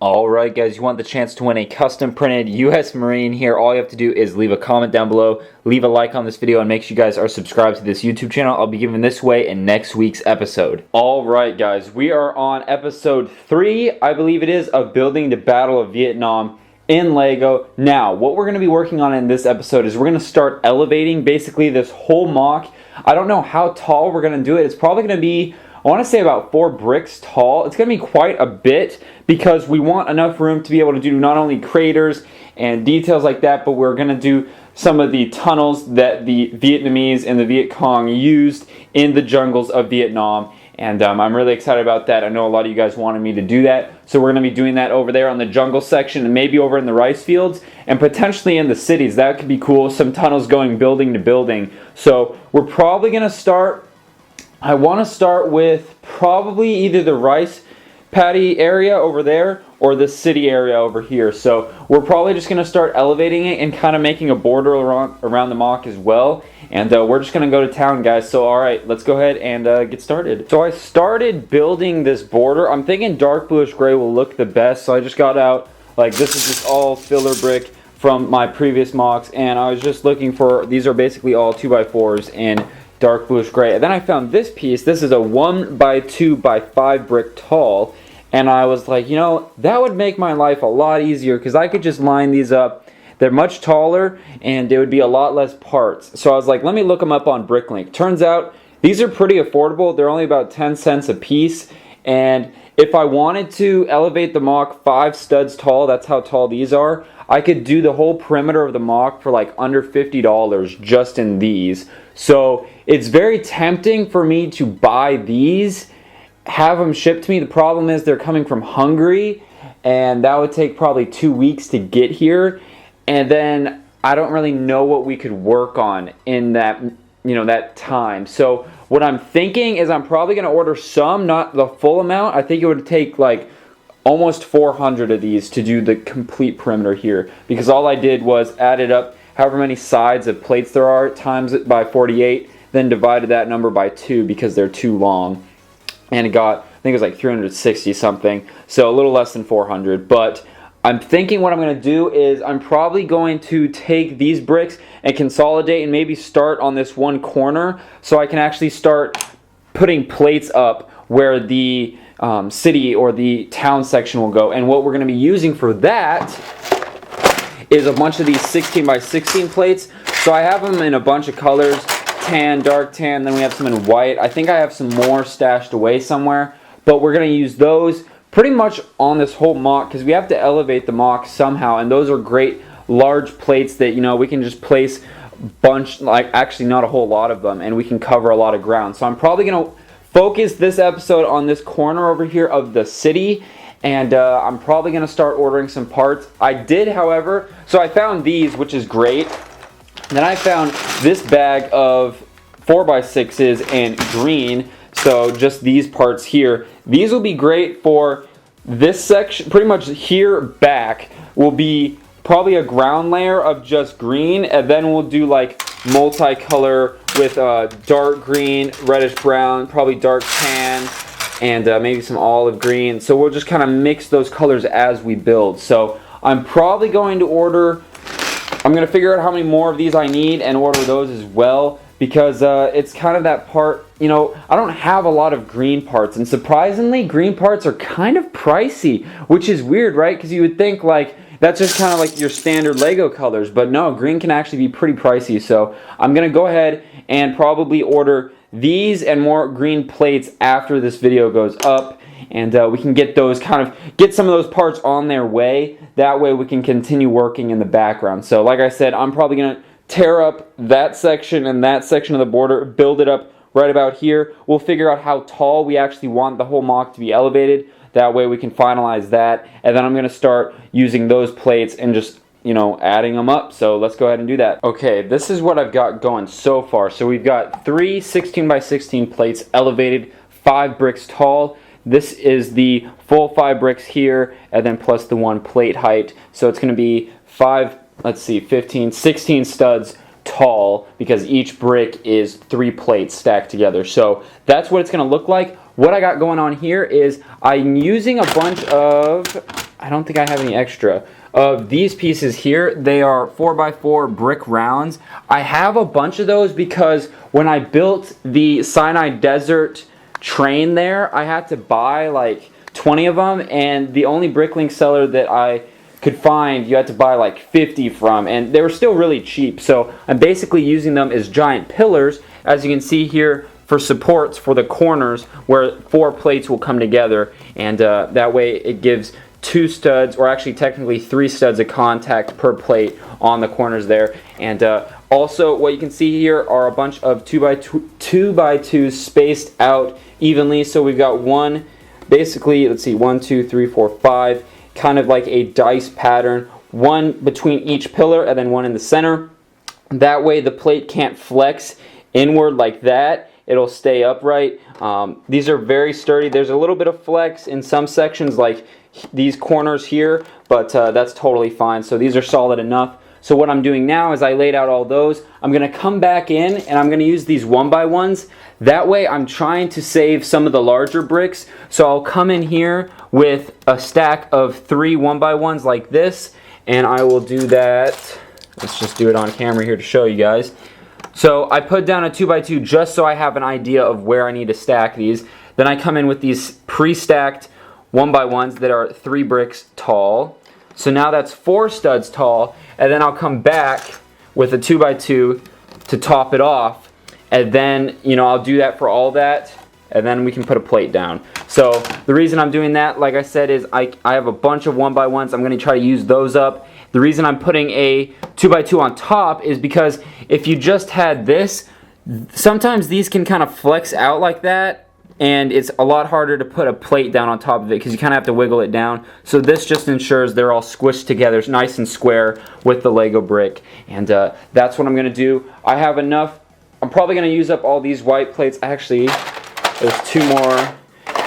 Alright guys, you want the chance to win a custom printed US Marine here. All you have to do is leave a comment down below, leave a like on this video, and make sure you guys are subscribed to this YouTube channel. I'll be giving this away in next week's episode. Alright guys, we are on episode 3, I believe it is, of Building the Battle of Vietnam in Lego. Now, what we're going to be working on in this episode is we're going to start elevating basically this whole mock. I don't know how tall we're going to do it. It's probably going to be, I want to say, about 4 bricks tall. It's going to be quite a bit because we want enough room to be able to do not only craters and details like that, but we're going to do some of the tunnels that the Vietnamese and the Viet Cong used in the jungles of Vietnam. And I'm really excited about that. I know a lot of you guys wanted me to do that. So we're going to be doing that over there on the jungle section and maybe over in the rice fields and potentially in the cities. That could be cool. Some tunnels going building to building. So we're probably going to start, I want to start with probably either the rice paddy area over there or the city area over here. So we're probably just going to start elevating it and kind of making a border around the mock as well. And we're just going to go to town, guys. So alright, let's go ahead and get started. So I started building this border. I'm thinking dark bluish gray will look the best. So I just got out, like, this is just all filler brick from my previous mocks. And I was just looking for, these are basically all 2x4s in dark bluish gray. And then I found this piece. This is a 1x2x5 brick tall. And I was like, you know, that would make my life a lot easier because I could just line these up. They're much taller and it would be a lot less parts. So I was like, let me look them up on BrickLink. Turns out these are pretty affordable. They're only about 10 cents a piece. And if I wanted to elevate the mock 5 studs tall, that's how tall these are, I could do the whole perimeter of the mock for like under $50 just in these. So it's very tempting for me to buy these, have them shipped to me. The problem is they're coming from Hungary and that would take probably 2 weeks to get here. And then I don't really know what we could work on in that, you know, that time. So what I'm thinking is I'm probably going to order some, not the full amount. I think it would take like almost 400 of these to do the complete perimeter here, because all I did was added up however many sides of plates there are, times it by 48, then divided that number by 2 because they're too long. And it got, I think it was like 360 something, so a little less than 400. But I'm thinking what I'm going to do is I'm probably going to take these bricks and consolidate and maybe start on this one corner so I can actually start putting plates up where the city or the town section will go. And what we're going to be using for that is a bunch of these 16x16 plates. So I have them in a bunch of colors, tan, dark tan, then we have some in white. I think I have some more stashed away somewhere, but we're going to use those pretty much on this whole mock because we have to elevate the mock somehow, and those are great large plates that, you know, we can just place a bunch, like actually not a whole lot of them, and we can cover a lot of ground. So I'm probably going to focus this episode on this corner over here of the city, and I'm probably going to start ordering some parts. I did, however, so I found these, which is great. Then I found this bag of 4x6s and green. So just these parts here. These will be great for this section. Pretty much here back will be probably a ground layer of just green, and then we'll do like multicolor with dark green, reddish brown, probably dark tan, and maybe some olive green. So we'll just kind of mix those colors as we build. So I'm probably going to order, I'm going to figure out how many more of these I need and order those as well, because it's kind of that part, you know, I don't have a lot of green parts, and surprisingly green parts are kind of pricey, which is weird, right? Because you would think like that's just kind of like your standard Lego colors, but no, green can actually be pretty pricey. So I'm going to go ahead and probably order these and more green plates after this video goes up, and we can get those get some of those parts on their way. That way we can continue working in the background. So like I said, I'm probably going to tear up that section and that section of the border, build it up right about here. We'll figure out how tall we actually want the whole mock to be elevated. That way we can finalize that, and then I'm going to start using those plates and just, you know, adding them up. So let's go ahead and do that. Okay, this is what I've got going so far. So we've got 3 16x16 plates elevated, 5 bricks tall. This is the full 5 bricks here, and then plus the 1 plate height. So it's going to be 5, let's see, 15, 16 studs tall, because each brick is 3 plates stacked together. So that's what it's going to look like. What I got going on here is I'm using a bunch of I don't think I have any extra. Of these pieces here, they are 4x4 brick rounds. I have a bunch of those because when I built the Sinai Desert train there, I had to buy like 20 of them, and the only Bricklink seller that I could find, you had to buy like 50 from, and they were still really cheap. So I'm basically using them as giant pillars, as you can see here, for supports for the corners where 4 plates will come together, and that way it gives 2 studs, or actually technically 3 studs of contact per plate on the corners there. And also what you can see here are a bunch of 2x2s spaced out evenly. So we've got one, basically, let's see, 1, 2, 3, 4, 5, kind of like a dice pattern, one between each pillar and then one in the center. That way the plate can't flex inward like that. It'll stay upright. These are very sturdy. There's a little bit of flex in some sections like these corners here, but that's totally fine. So these are solid enough. So what I'm doing now is I laid out all those. I'm going to come back in and I'm going to use these 1x1s. That way I'm trying to save some of the larger bricks. So I'll come in here with a stack of 3 1x1s like this, and I will do that. Let's just do it on camera here to show you guys. So I put down a 2x2 just so I have an idea of where I need to stack these. Then I come in with these pre-stacked 1x1s that are 3 bricks tall. So now that's 4 studs tall, and then I'll come back with a 2x2 to top it off, and then, you know, I'll do that for all that, and then we can put a plate down. So the reason I'm doing that, like I said, is I have a bunch of 1x1s. I'm going to try to use those up. The reason I'm putting a 2x2 on top is because if you just had this, sometimes these can kind of flex out like that, and it's a lot harder to put a plate down on top of it because you kind of have to wiggle it down. So this just ensures they're all squished together. It's nice and square with the Lego brick, and that's what I'm going to do. I have enough. I'm probably going to use up all these white plates. Actually, there's 2 more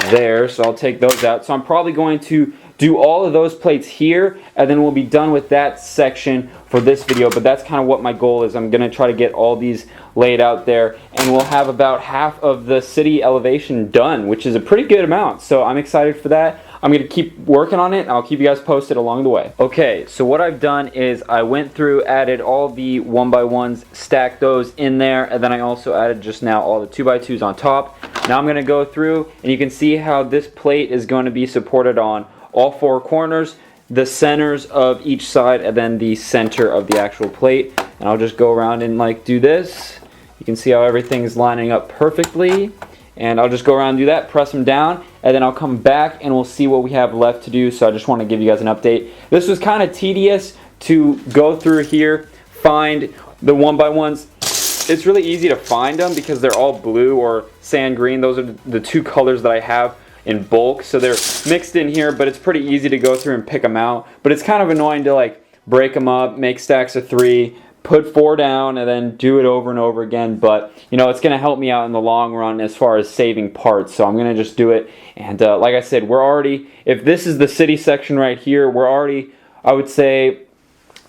there, so I'll take those out. So I'm probably going to do all of those plates here, and then we'll be done with that section for this video. But that's kind of what my goal is. I'm going to try to get all these laid out there, and we'll have about half of the city elevation done, which is a pretty good amount. So I'm excited for that. I'm going to keep working on it, and I'll keep you guys posted along the way. Okay, so what I've done is I went through, added all the 1x1s, stacked those in there, and then I also added just now all the 2x2s on top. Now I'm going to go through, and you can see how this plate is going to be supported on all 4 corners, the centers of each side, and then the center of the actual plate. And I'll just go around and like do this. You can see how everything's lining up perfectly. And I'll just go around and do that, press them down, and then I'll come back and we'll see what we have left to do. So I just want to give you guys an update. This was kind of tedious to go through here, find the 1x1s. It's really easy to find them because they're all blue or sand green. Those are the 2 colors that I have in bulk, so they're mixed in here, but it's pretty easy to go through and pick them out. But it's kind of annoying to like break them up, make stacks of 3, put 4 down, and then do it over and over again. But you know, it's going to help me out in the long run as far as saving parts, so I'm going to just do it. And like I said, we're already, if this is the city section right here, we're already, I'd say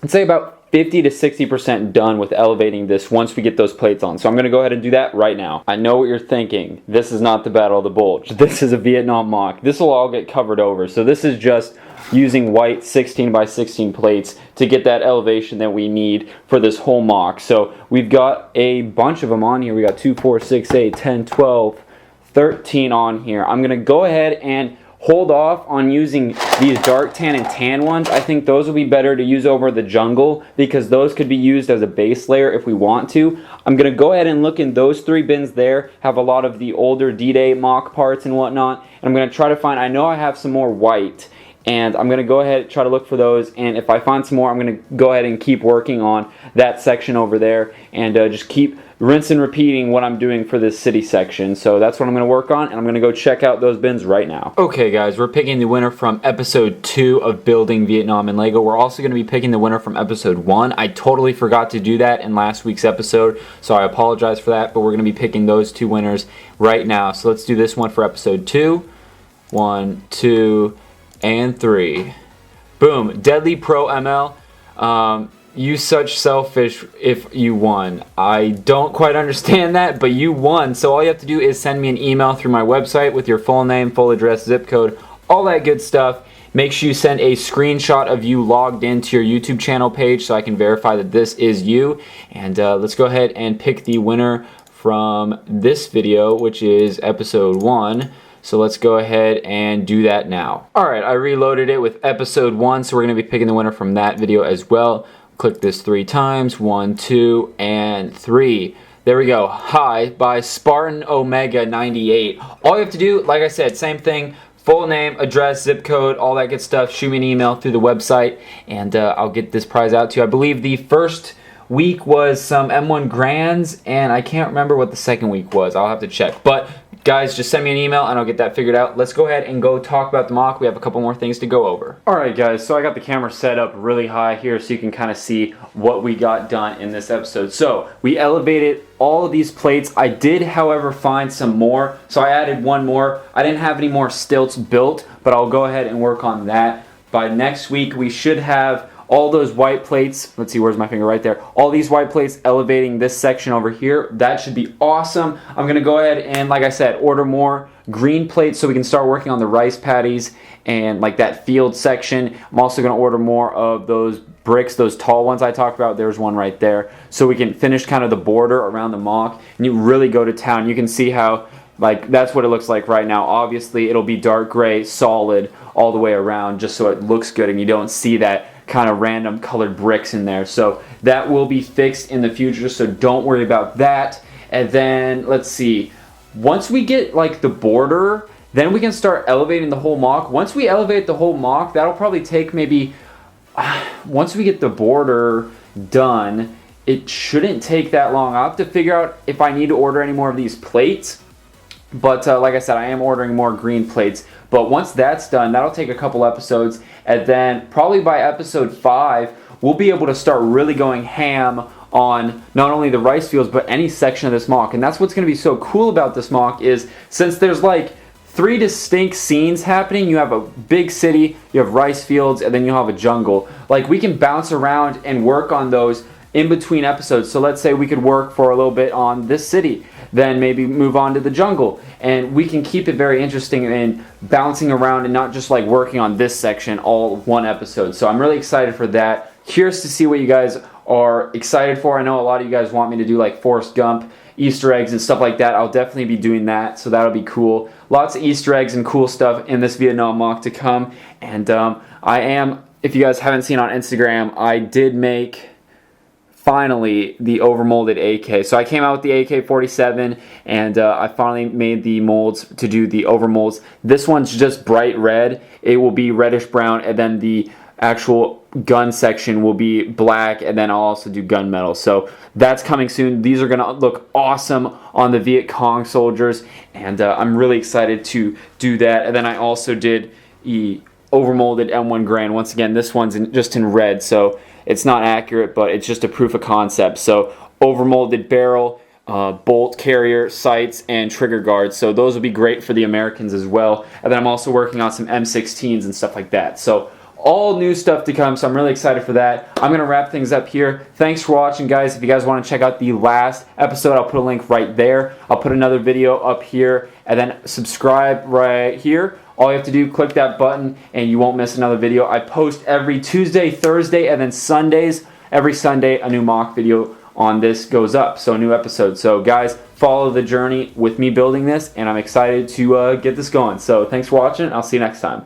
about 50 to 60% done with elevating this once we get those plates on. So I'm going to go ahead and do that right now. I know what you're thinking. This is not the Battle of the Bulge. This is a Vietnam mock. This will all get covered over. So this is just using white 16x16 plates to get that elevation that we need for this whole mock. So we've got a bunch of them on here. We got 2, 4, 6, 8, 10, 12, 13 on here. I'm going to go ahead and hold off on using these dark tan and tan ones. I think those will be better to use over the jungle because those could be used as a base layer if we want to. I'm going to go ahead and look in those 3 bins there, have a lot of the older D-Day mock parts and whatnot. And I'm going to try to find, I know I have some more white, and I'm going to go ahead and try to look for those, and if I find some more, I'm going to go ahead and keep working on that section over there, and just keep rinse and repeating what I'm doing for this city section. So that's what I'm going to work on, and I'm going to go check out those bins right now. Okay guys, we're picking the winner from episode 2 of Building Vietnam in Lego. We're also going to be picking the winner from episode 1. I totally forgot to do that in last week's episode, so I apologize for that, but we're going to be picking those 2 winners right now. So let's do this one for episode 2. 1, 2, and 3. Boom. Deadly Pro ML. You such selfish if you won. I don't quite understand that, but you won. So all you have to do is send me an email through my website with your full name, full address, zip code, all that good stuff. make sure you send a screenshot of you logged into your YouTube channel page so I can verify that this is you. And let's go ahead and pick the winner from this video, which is episode 1. So let's go ahead and do that now. Alright, I reloaded it with episode 1, so we're going to be picking the winner from that video as well. Click this 3 times, 1, 2, and 3. There we go. Hi by Spartan Omega 98. All you have to do, like I said, same thing. Full name, address, zip code, all that good stuff. Shoot me an email through the website, and I'll get this prize out to you. I believe the first week was some M1 Grands, and I can't remember what the second week was. I'll have to check. But guys, just send me an email and I'll get that figured out. Let's go ahead and go talk about the mock. We have a couple more things to go over. Alright guys, so I got the camera set up really high here so you can kind of see what we got done in this episode. So we elevated all of these plates. I did, however, find some more. So I added one more. I didn't have any more stilts built, but I'll go ahead and work on that. By next week, we should have all those white plates. Let's see, where's my finger? Right there. All these white plates elevating this section over here. That should be awesome. I'm going to go ahead and, like I said, order more green plates so we can start working on the rice patties and like that field section. I'm also going to order more of those bricks, those tall ones I talked about. There's one right there. So we can finish kind of the border around the mock and you really go to town. You can see how, like, that's what it looks like right now. Obviously, it'll be dark gray, solid all the way around just so it looks good and you don't see that kind of random colored bricks in there. So that will be fixed in the future, so don't worry about that. And then let's see, once we get like the border, then we can start elevating the whole mock. Once we elevate the whole mock, that'll probably take maybe once we get the border done, it shouldn't take that long. I'll have to figure out if I need to order any more of these plates. But like I said, I am ordering more green plates. But once that's done, that'll take a couple episodes. And then probably by episode 5, we'll be able to start really going ham on not only the rice fields, but any section of this mock. And that's what's going to be so cool about this mock is since there's like 3 distinct scenes happening, you have a big city, you have rice fields, and then you'll have a jungle. Like we can bounce around and work on those in between episodes. So let's say we could work for a little bit on this city, then maybe move on to the jungle, and we can keep it very interesting and bouncing around and not just like working on this section all one episode. So I'm really excited for that. Curious to see what you guys are excited for. I know a lot of you guys want me to do like Forrest Gump Easter eggs and stuff like that. I'll definitely be doing that, so that'll be cool. Lots of Easter eggs and cool stuff in this Vietnam mock to come. And I am, if you guys haven't seen on Instagram, I did make finally the overmolded AK. So I came out with the AK-47 and I finally made the molds to do the overmolds. This one's just bright red. It will be reddish brown, and then the actual gun section will be black, and then I'll also do gunmetal. So that's coming soon. These are gonna look awesome on the Viet Cong soldiers, and I'm really excited to do that. And then I also did the overmolded M1 Grand. Once again, this one's just in red, so it's not accurate, but it's just a proof of concept. So overmolded barrel, bolt carrier, sights, and trigger guards. So those will be great for the Americans as well. And then I'm also working on some M16s and stuff like that. So all new stuff to come, so I'm really excited for that. I'm going to wrap things up here. Thanks for watching, guys. If you guys want to check out the last episode, I'll put a link right there. I'll put another video up here, and then subscribe right here. All you have to do, click that button, and you won't miss another video. I post every Tuesday, Thursday, and then Sundays. Every Sunday, a new mock video on this goes up, so a new episode. So, guys, follow the journey with me building this, and I'm excited to get this going. So, thanks for watching. I'll see you next time.